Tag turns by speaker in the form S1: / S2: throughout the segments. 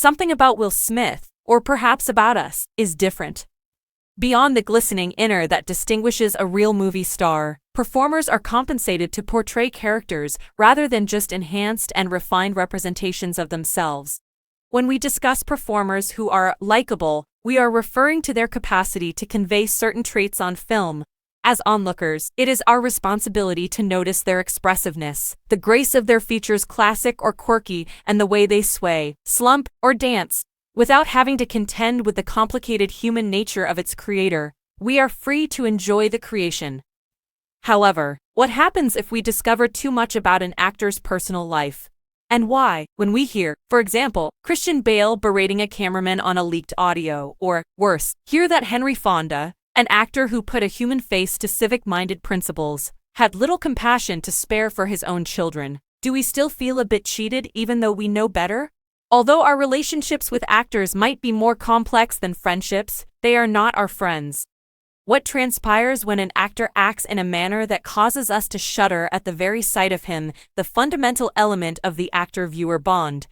S1: something about Will Smith, or perhaps about us, is different. Beyond the glistening inner that distinguishes a real movie star, performers are compensated to portray characters rather than just enhanced and refined representations of themselves. When we discuss performers who are likable, we are referring to their capacity to convey certain traits on film. As onlookers, it is our responsibility to notice their expressiveness, the grace of their features, classic or quirky, and the way they sway, slump, or dance. Without having to contend with the complicated human nature of its creator, we are free to enjoy the creation. However, what happens if we discover too much about an actor's personal life? And why, when we hear, for example, Christian Bale berating a cameraman on a leaked audio, or, worse, hear that Henry Fonda, an actor who put a human face to civic-minded principles, had little compassion to spare for his own children, do we still feel a bit cheated even though we know better? Although our relationships with actors might be more complex than friendships, they are not our friends. What transpires when an actor acts in a manner that causes us to shudder at the very sight of him, the fundamental element of the actor-viewer bond?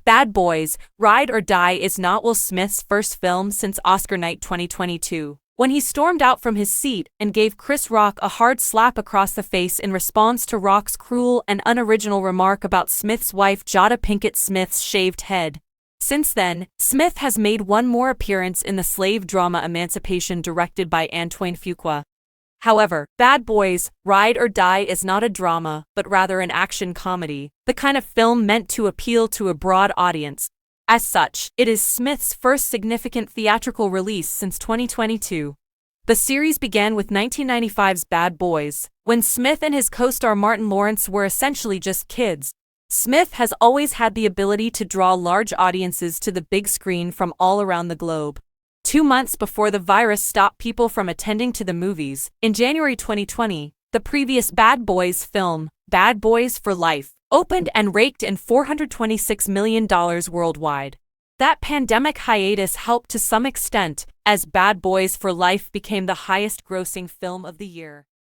S1: Bad Boys: Ride or Die is not Will Smith's first film since Oscar night 2022, when he stormed out from his seat and gave Chris Rock a hard slap across the face in response to Rock's cruel and unoriginal remark about Smith's wife Jada Pinkett Smith's shaved head. Since then, Smith has made one more appearance in the slave drama Emancipation, directed by Antoine Fuqua. However, Bad Boys: Ride or Die is not a drama, but rather an action comedy, the kind of film meant to appeal to a broad audience. As such, it is Smith's first significant theatrical release since 2022. The series began with 1995's Bad Boys, when Smith and his co-star Martin Lawrence were essentially just kids. Smith has always had the ability to draw large audiences to the big screen from all around the globe. 2 months before the virus stopped people from attending to the movies, in January 2020, the previous Bad Boys film, Bad Boys for Life, opened and raked in $426 million worldwide. That pandemic hiatus helped to some extent, as Bad Boys for Life became the highest-grossing film of the year.